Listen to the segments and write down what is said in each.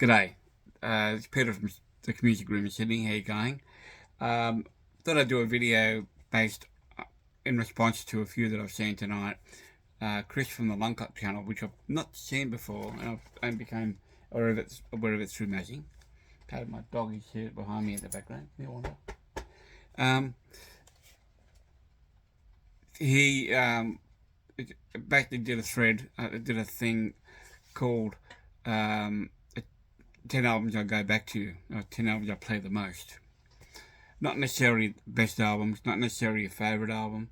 G'day, it's Peter from the Music Room in Sydney. How you going? Um, Thought I'd do a video based in response to a few that I've seen tonight. Chris from the Lung Cut channel, which I've not seen before, and I became aware of it through Mazzy. Okay, my dog is here behind me in the background. You wonder. Um, he basically did a thread, did a thing called um, 10 albums I go back to, or 10 albums I play the most. Not necessarily best albums, not necessarily a favourite album,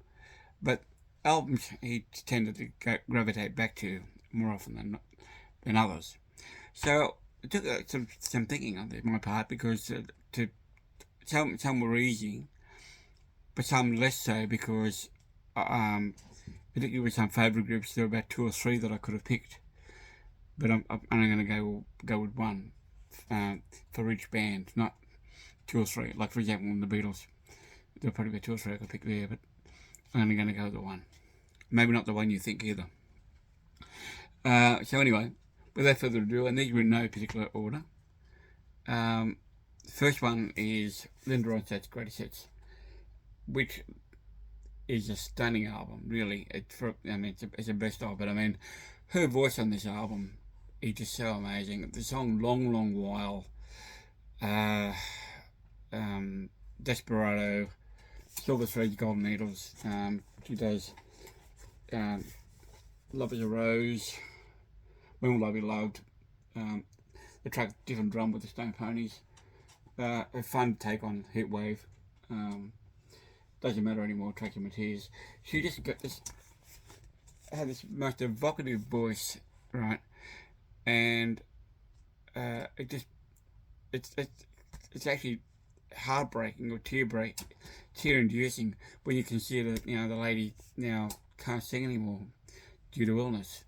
but albums he tended to gravitate back to more often than others. So it took some thinking on my part because some were easy, but some less so because particularly with some favourite groups, there were about two or three that I could have picked, but I'm only going to go with one for each band, not two or three. Like for example, the Beatles, there'll probably be two or three I could pick there, but I'm only going to go with the one. Maybe not the one you think either. So anyway, without further ado, and these were in no particular order. The first one is Linda Ronstadt's Greatest Hits, which is a stunning album. Really, it's a best of. But I mean, her voice on this album is just so amazing. The song "Long Long While," Desperado, Silver Threads, Golden Needles. She does Love Is a Rose, When Will I Be Loved. The track Different Drum with the Stone Ponies. A fun take on Heatwave. Doesn't matter anymore, Tracking My Tears. She just had this most evocative voice, right? And it's actually heartbreaking or tear-inducing when you consider that the lady now can't sing anymore due to illness.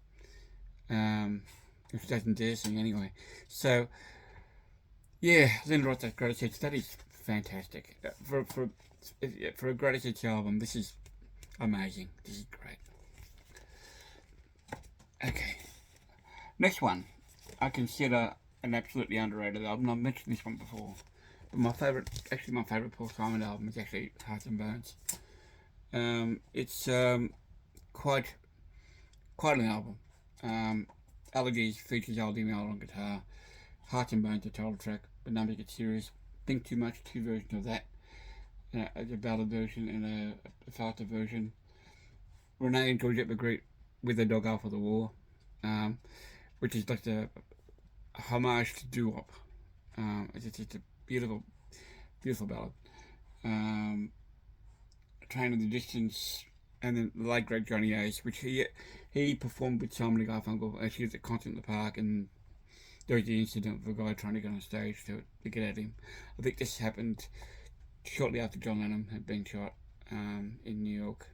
She doesn't dare sing anyway. So yeah, Linda Ronstadt's Greatest Hits. That is fantastic for a Greatest Hits album. This is amazing. This is great. Okay, next one I consider an absolutely underrated album. I've mentioned this one before. But my favourite Paul Simon album is actually Hearts and Bones. It's quite an album. Allergies features old email on guitar. Hearts and Bones, the title track. But Numbers Get Serious. Think Too Much, two versions of that. A ballad version and a faster version. Renee and Georgette Magritte with the Dog After the War, which is like a homage to doo-wop. It's a beautiful ballad. Train of the Distance, and then the late great Johnny Ace, which he performed with Simon and Garfunkel. Actually, at the concert in the park, and there was the incident of a guy trying to get on stage to get at him. I think this happened shortly after John Lennon had been shot in New York.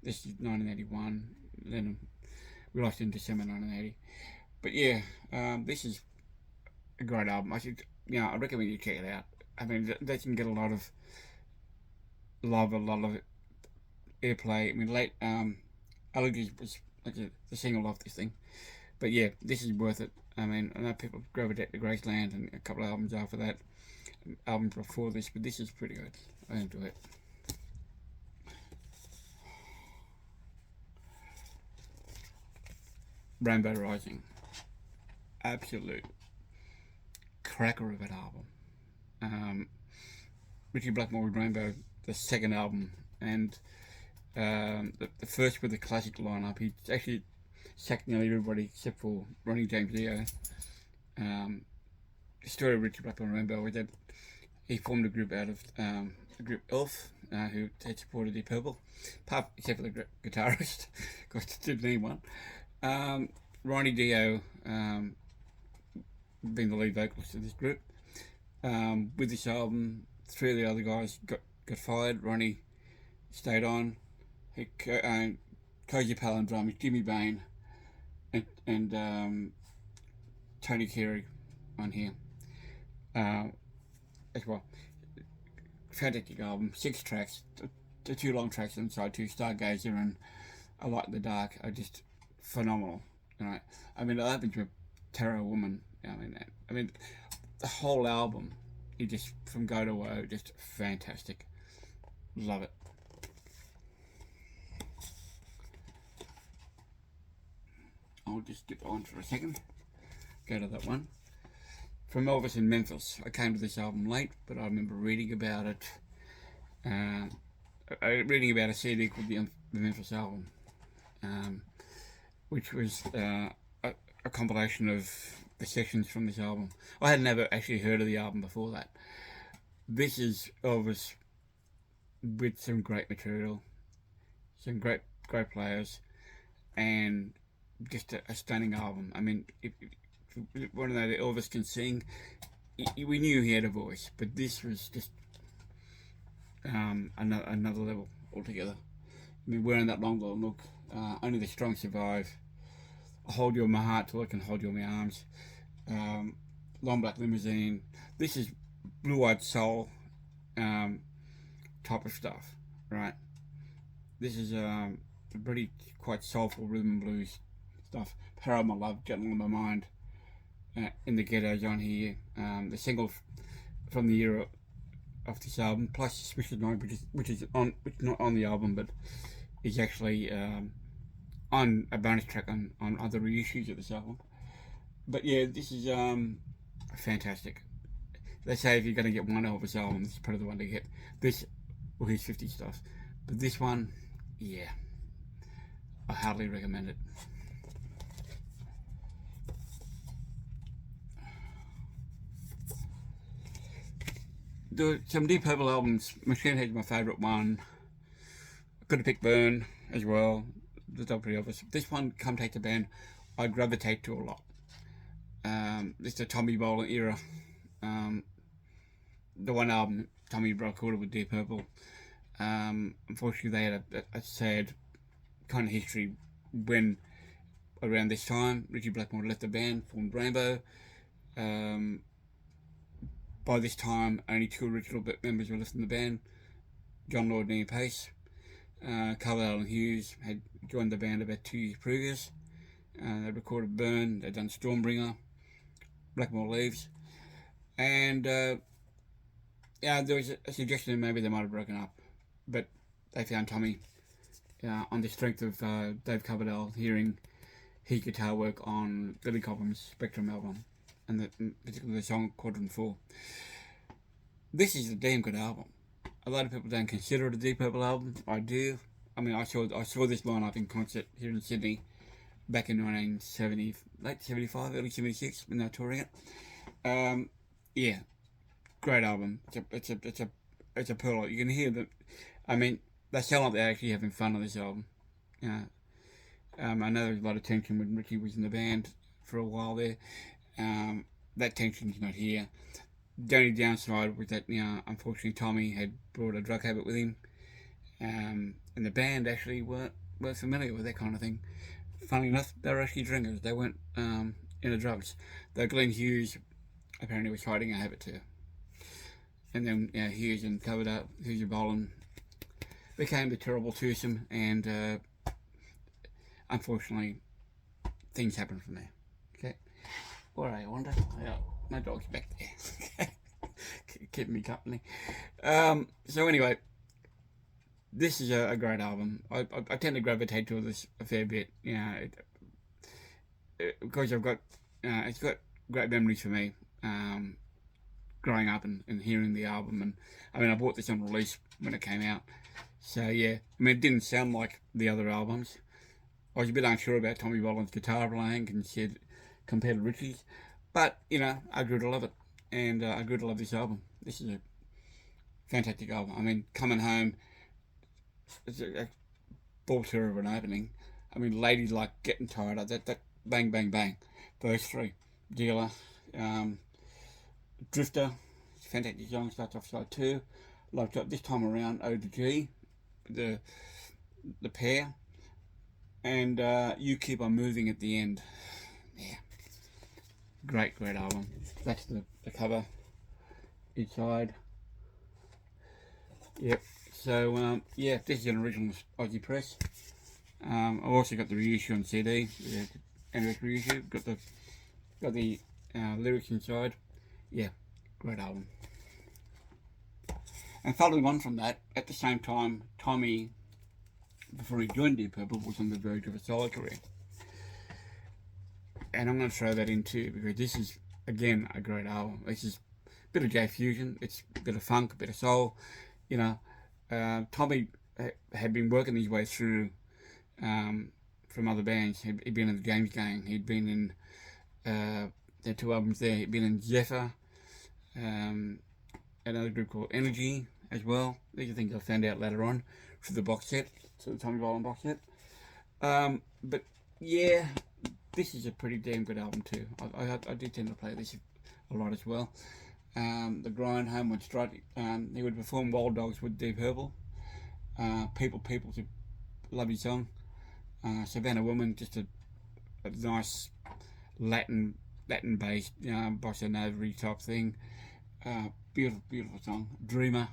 This is 1981. Lennon, we lost in December 1980. But yeah, this is a great album. I recommend you check it out. I mean, they can get a lot of love, a lot of airplay. I mean, late Allergies was like the single off this thing. But yeah, this is worth it. I mean, I know people gravitate to Graceland and a couple of albums after that, albums before this, but this is pretty good. I enjoy it. Rainbow Rising, absolute cracker of an album. Richie Blackmore with Rainbow, the second album, and the first with the classic lineup. He actually sacked nearly everybody except for Ronnie James Dio. The story of Richie Blackmore and Rainbow was that he formed a group out of the group Elf, who had supported Deep Purple, except for the guitarist, because they didn't need one. Ronnie Dio being the lead vocalist of this group. With this album, three of the other guys got fired. Ronnie stayed on. Cozy Pal on drums, Jimmy Bain, and Tony Carey on here as well. Fantastic album, 6 tracks. The 2 long tracks inside, 2 Stargazer and A Light in the Dark are just phenomenal. Right? I mean, it opens with Terror Woman. I mean, I mean, the whole album, you just from go to woe, just fantastic. Love it. I'll just skip on for a second. Go to that one. From Elvis in Memphis. I came to this album late, but I remember reading about it. Reading about a CD called the Memphis album, which was a compilation of the sessions from this album. I had never actually heard of the album before that. This is Elvis with some great material, some great players, and just a stunning album. I mean, if you want to know that Elvis can sing, we knew he had a voice, but this was just another level altogether. I mean, wearing that long blonde look, only the strong survive. I'll hold you in my heart till I can hold you in my arms. Long Black Limousine. This is blue-eyed soul type of stuff, right? This is pretty quite soulful rhythm and blues stuff. Power of My Love, Gentle on My Mind, In the Ghetto's on here. The single from the era of this album, plus Suspicious Mind, which is not on the album, but is actually on a bonus track on other reissues of this album. But yeah, this is fantastic. They say if you're going to get one Elvis album, this is probably the one to get. This or his 50 stuff. But this one, yeah, I hardly recommend it. Some Deep Purple albums. Machine Head's my favourite one. I could have picked Burn as well. The Doctor Elvis. This one, Come Take the Band, I gravitate to a lot. This is the Tommy Bolin era. The one album Tommy recorded with Deep Purple. Unfortunately, they had a sad kind of history when around this time Richie Blackmore left the band, formed Rainbow. By this time, only two original members were left in the band, John Lord and Ian Pace. Carlisle and Hughes had joined the band about 2 years previous. They recorded Burn, they'd done Stormbringer, Blackmore leaves, and there was a suggestion that maybe they might have broken up, but they found Tommy on the strength of Dave Coverdale hearing his guitar work on Billy Cobham's Spectrum album, and particularly the song Quadrant 4. This is a damn good album. A lot of people don't consider it a Deep Purple album. I do. I mean, I saw this lineup in concert here in Sydney back in 1970, late 75, early 76 when they were touring it. Yeah, great album. It's a pearl. You can hear that. I mean, they sound like they're actually having fun on this album. I know there was a lot of tension when Richie was in the band for a while there. That tension's not here. The only downside was that, unfortunately Tommy had brought a drug habit with him, and the band actually weren't familiar with that kind of thing. Funny enough, they were actually drinkers. They weren't into drugs. Though Glenn Hughes apparently was hiding a habit too. And then Hughes and Hughes and Bolin became the terrible twosome, and unfortunately things happened from there. Okay, where are you, I wonder? Yeah, my dog's back there. Keeping me company. So anyway, this is a great album. I tend to gravitate to this a fair bit, because I've got it's got great memories for me. Growing up and hearing the album, and I mean I bought this on release when it came out. So yeah, I mean it didn't sound like the other albums. I was a bit unsure about Tommy Bolin's guitar playing compared to Richie's, but I grew to love it, and I grew to love this album. This is a fantastic album. I mean, Coming Home, it's a bolter of an opening. I mean, Ladies Like Getting Tired, that bang bang bang, those three. Dealer, Drifter, fantastic song, starts off side 2. Like this time around, O to G, the pair, and You Keep On Moving at the end. Yeah, great album. That's the cover inside. Yep. So this is an original Aussie press. I've also got the reissue on CD, the NRS reissue. Got the lyrics inside. Yeah, great album. And following on from that, at the same time, Tommy, before he joined Deep Purple, was on the verge of a solo career. And I'm going to throw that in too, because this is, again, a great album. This is a bit of J Fusion, it's a bit of funk, a bit of soul. You know, Tommy had been working his way through from other bands. He'd been in the James Gang, he'd been in their two albums there, he'd been in Zephyr, another group called Energy as well. These are things I found out later on through the box set, so the Tommy Bolin box set. But yeah, this is a pretty damn good album too. I do tend to play this a lot as well. The Grind, Homeward Strut. He would perform Wild Dogs with Deep Purple. People's a lovely song. Savannah Woman, just a nice Latin based, bossa nova type thing. Beautiful song. Dreamer,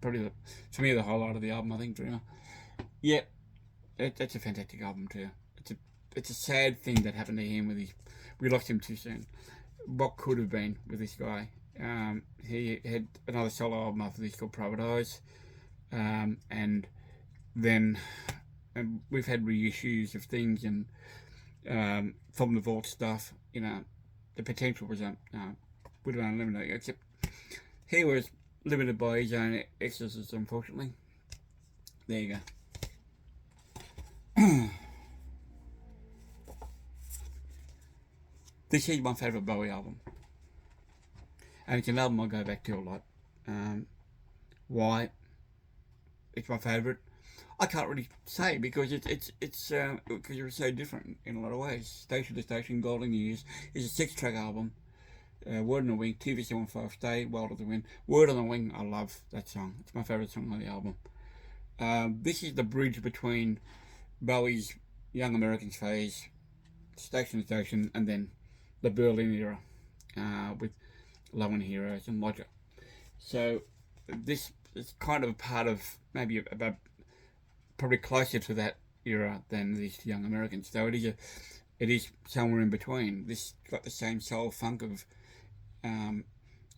probably to me the highlight of the album. I think Dreamer. Yeah, that's a fantastic album too. It's a sad thing that happened to him we lost him too soon. What could have been with this guy? He had another solo album after this called Private Eyes, and then we've had reissues of things and from the vault stuff. The potential was would have been unlimited, except he was limited by his own excesses, unfortunately. There you go. This is my favourite Bowie album, and it's an album I go back to a lot. Why? It's my favourite. I can't really say because it's because you're so different in a lot of ways. Station to Station, Golden Years is a 6-track album. Word on the Wing, TV75, Stay, Wild of the Wind. Word on the Wing, I love that song. It's my favourite song on the album. This is the bridge between Bowie's Young Americans phase, Station to Station, and then the Berlin era with Low End Heroes and Lodger. So this is kind of part of maybe about probably closer to that era than these Young Americans. So it is somewhere in between. This got the same soul funk of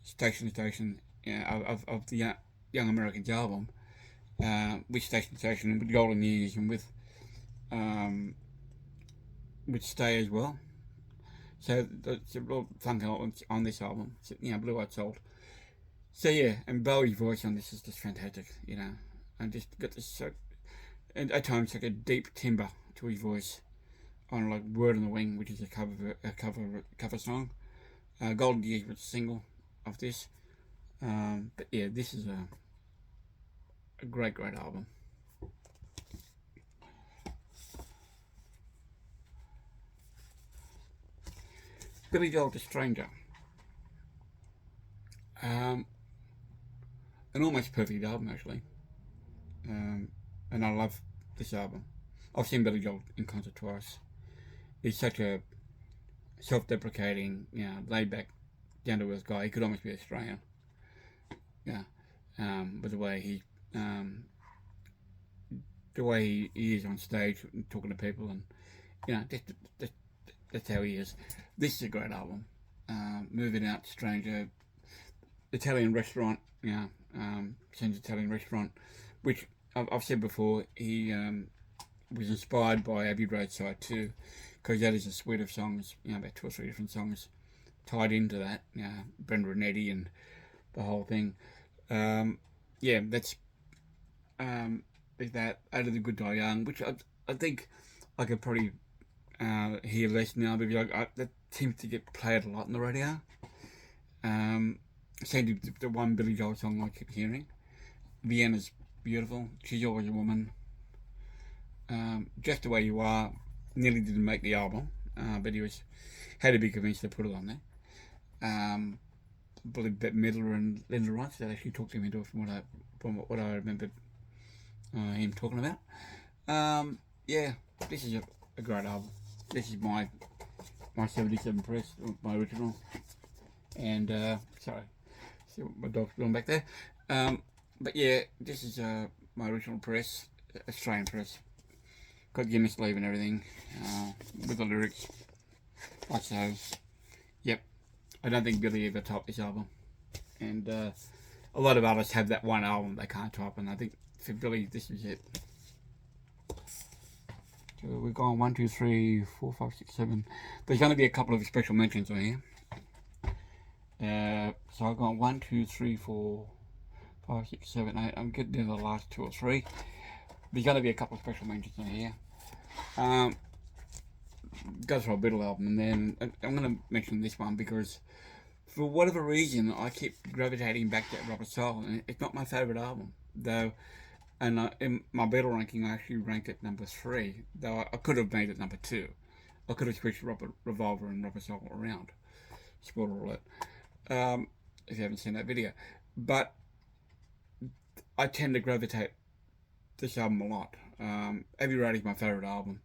Station to Station, of the Young Americans album, with Station to Station and with Golden Years and with Stay as well. So it's a real funk element on this album. Blue Eyed Soul. So yeah, and Bowie's voice on this is just fantastic. And just got this and at times like a deep timbre to his voice on like Word on the Wing, which is a cover song. Golden Years was a single of this. But yeah, this is a great album. Billy Joel, The Stranger. An almost perfect album, actually. And I love this album. I've seen Billy Joel in concert twice. He's such a self-deprecating, laid-back, down-to-earth guy. He could almost be Australian. With the way he is on stage, talking to people, and that's how he is. This is a great album. Moving Out, Stranger, Italian Restaurant, Sen's Italian Restaurant, which I've said before, he was inspired by Abbey Roadside too, because that is a suite of songs, about 2 or 3 different songs tied into that, Brenda and Eddie and the whole thing. That's that Out of the Good Die Young, which I think I could probably hear less now, because that seems to get played a lot on the radio. Same to the one Billy Joel song I keep hearing. Vienna's beautiful. She's Always a Woman. Just the Way You Are nearly didn't make the album, but he had to be convinced to put it on there. I believe Bette Midler and Linda Ronstadt actually talked him into it from what I remember him talking about. This is a great album. This is my 77 press, my original. And sorry, see what my dog's doing back there. But yeah, this is my original press, Australian press. Got Guinness sleeve and everything, with the lyrics, like so. Yep, I don't think Billy ever topped this album. And a lot of artists have that one album they can't top, and I think for Billy, this is it. So we've gone 1, 2, 3, 4, 5, 6, 7. There's going to be a couple of special mentions on here. So I've gone 1, 2, 3, 4, 5, 6, 7, 8. I'm getting to the last 2 or 3. There's going to be a couple of special mentions on here. Go through a Beatles album, and then I'm going to mention this one because for whatever reason I keep gravitating back to Rubber Soul, and it's not my favourite album though. And in my Beatles ranking, I actually ranked it number 3, though I could have made it number 2. I could have switched Revolver and Rubber Soul around. Spoiler alert. If you haven't seen that video. But I tend to gravitate this album a lot. Abbey Road is my favourite album.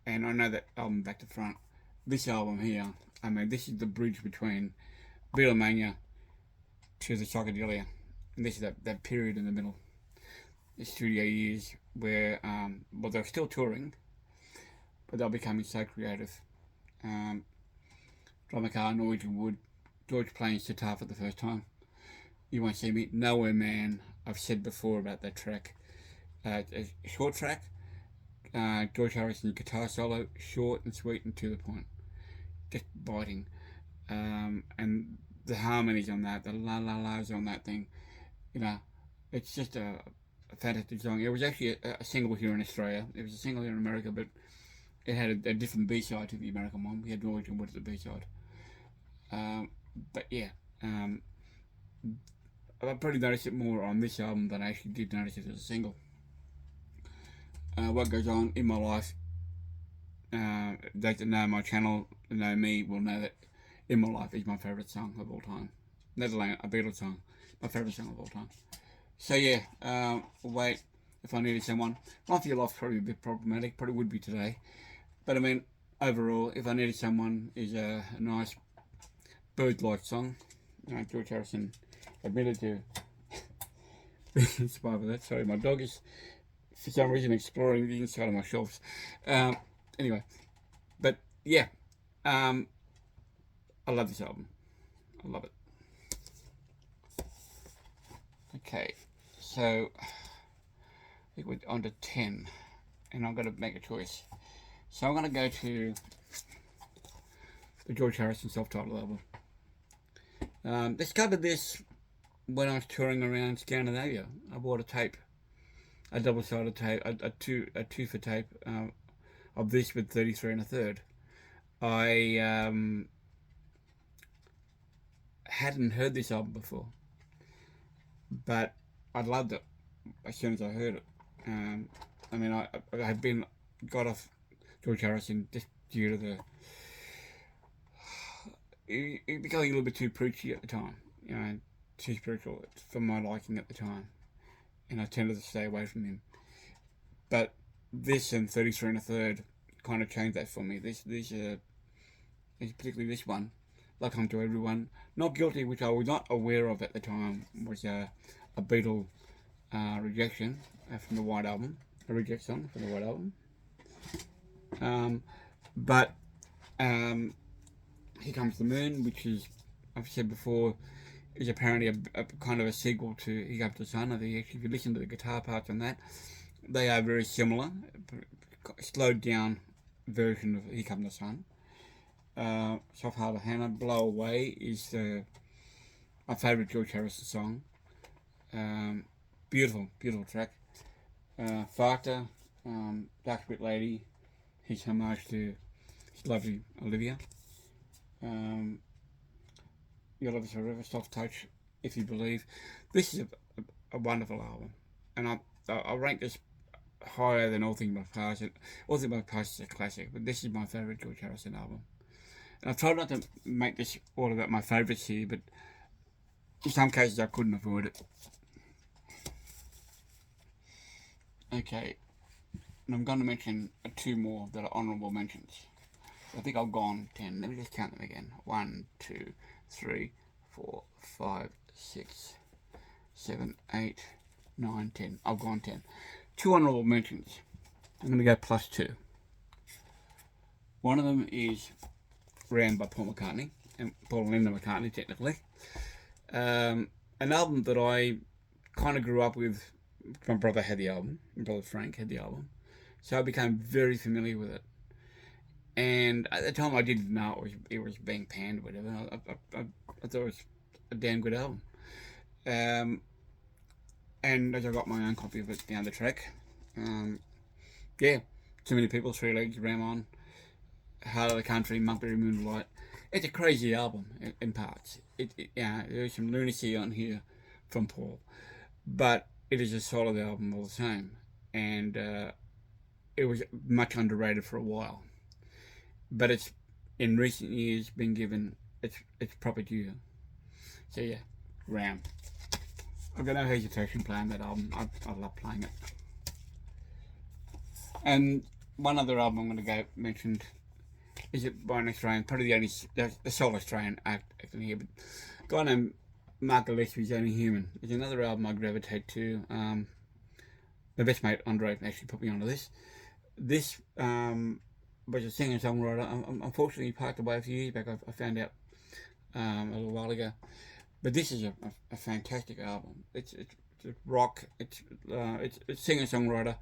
And I know that album back to front. This album here, I mean, this is the bridge between Beatlemania to the psychedelia. And this is that period in the middle. The studio years where, well, they're still touring, but they're becoming so creative. Drummer Carr, Norwegian Wood, George playing guitar for the first time. You Won't See Me, Nowhere Man. I've said before about that track. A short track, George Harrison's guitar solo, short and sweet and to the point. Just biting. And the harmonies on that, the la-la-las on that thing, you know, it's just a fantastic song. It was actually a single here in Australia. It was a single here in America, but it had a different B-side to the American one. We had Norwegian Wood as the B-side. But yeah, I probably noticed it more on this album than I actually did notice it as a single. What Goes On in My Life, those that know my channel, know me, will know that In My Life is my favourite song of all time. Let alone a Beatles song, my favourite song of all time. So yeah, Wait, If I Needed Someone. Life of Your Life probably a bit problematic, probably would be today. But I mean, overall, If I Needed Someone is a nice bird-like song. George Harrison admitted to being inspired by that. Sorry, my dog is for some reason exploring the inside of my shelves. Anyway, but yeah, I love this album. I love it. Okay, so I think we're on to 10, and I'm going to make a choice. So I'm going to go to the George Harrison self-titled album. Discovered this when I was touring around Scandinavia. I bought a tape, a double-sided tape, a two for tape of this with 33 1/3. I hadn't heard this album before, but I loved it as soon as I heard it. I mean, I had got off George Harrison just due to the it became a little bit too preachy at the time, you know, too spiritual for my liking at the time, and I tended to stay away from him. But this and 33 1/3 kind of changed that for me. This particularly this one, Like Home to Everyone, Not Guilty, which I was not aware of at the time, was a Beatle rejection from the White Album, a reject song from the White Album. But Here Comes the Moon, which is, I've said before, is apparently a kind of a sequel to Here Comes the Sun. I think actually if you listen to the guitar parts on that, they are very similar, slowed down version of Here Comes the Sun. Soft Heart of Hannah, Blow Away is my favourite George Harrison song. Beautiful, beautiful track. Factor, Dark Spit Lady, his homage to his lovely Olivia. Your Love Is Forever, Soft Touch, If You Believe. This is a wonderful album, and I rank this higher than All Things Must Pass. All Things Must Pass is a classic, but this is my favourite George Harrison album. And I've tried not to make this all about my favourites here, but in some cases I couldn't avoid it. Okay, and I'm going to mention 2 more that are honourable mentions. I think I've gone 10. Let me just count them again. 1, 2, 3, 4, 5, 6, 7, 8, 9, 10. I've gone 10. 2 honourable mentions. I'm going to go +2. One of them is Ran by Paul McCartney. and Paul and Linda McCartney technically. An album that I kind of grew up with. My brother had the album. My brother Frank had the album, so I became very familiar with it. And at the time, I didn't know it was being panned or whatever. I thought it was a damn good album. And as I got my own copy of it down the track, yeah, Too Many People, Three Legs, Ram On, Heart of the Country, Monkberry Moonlight. It's a crazy album in parts. There's some lunacy on here from Paul, but it is a solid album all the same. And it was much underrated for a while, but it's in recent years been given its proper due. So yeah, Ram. I've got no hesitation playing that album. I love playing it. And one other album I'm going to go mentioned is it by an Australian, probably the sole Australian act in here, but a guy named Mark Gillespie's Only Human. It's another album I gravitate to. My best mate Andre actually put me onto this. This was a singer-songwriter. Unfortunately, he passed away a few years back. I found out a little while ago. But this is a fantastic album. It's rock. It's singer-songwriter.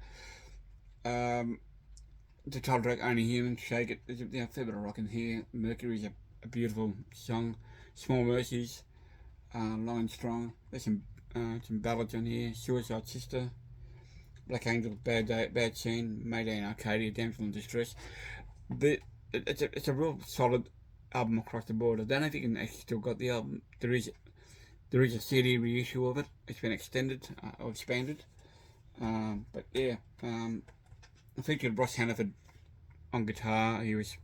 The title track Only Human, Shake It. There's a fair bit of rock in here. Mercury's a beautiful song. Small Mercies, Long and Strong. There's some ballads on here. Suicide Sister, Black Angel, Bad Day, Bad Scene, Mayday in Arcadia, Damsel in Distress. It's a real solid album across the board. I don't know if you can actually still got the album. There is a CD reissue of it. It's been extended or expanded. But yeah, I featured Ross Hannaford on guitar. He was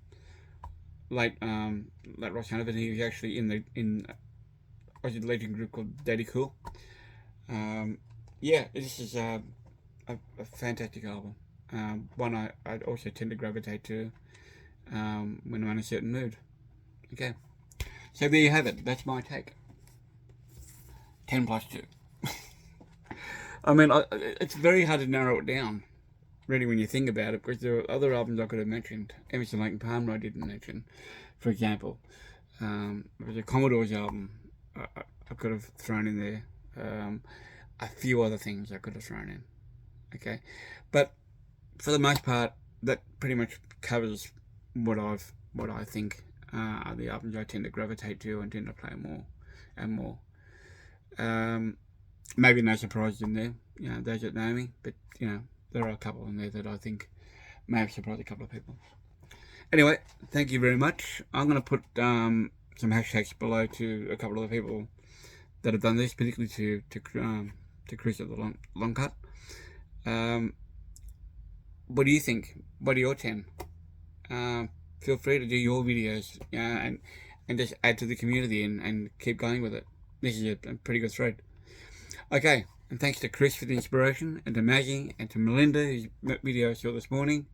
late Ross Hannaford. He was actually in a legend group called Daddy Cool. Yeah, this is a fantastic album. One I also tend to gravitate to when I'm in a certain mood. Okay, so there you have it. That's my take. 10 plus 2. I mean, it's very hard to narrow it down, really, when you think about it, because there are other albums I could have mentioned. Emerson, Lake and Palmer I didn't mention, for example. There was a Commodores album I could have thrown in there. A few other things I could have thrown in. Okay, but for the most part, that pretty much covers what I think are the albums I tend to gravitate to and tend to play more and more. Maybe no surprises in there, those that know me, but there are a couple in there that I think may have surprised a couple of people. Anyway, thank you very much. I'm going to put some hashtags below to a couple of the people that have done this, particularly to Chris at the long cut. What do you think? What are your 10? Feel free to do your videos and just add to the community and keep going with it. This is a pretty good thread. Okay, and thanks to Chris for the inspiration, and to Maggie, and to Melinda, whose video I saw this morning.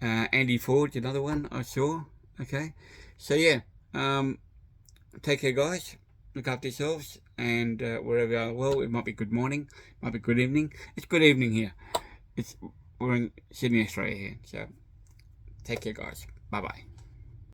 Andy Ford's another one I saw. Okay, so yeah, take care, guys. Look after yourselves, and wherever you are, well, it might be good morning, might be good evening. It's good evening here. We're in Sydney, Australia here. So take care, guys. Bye bye.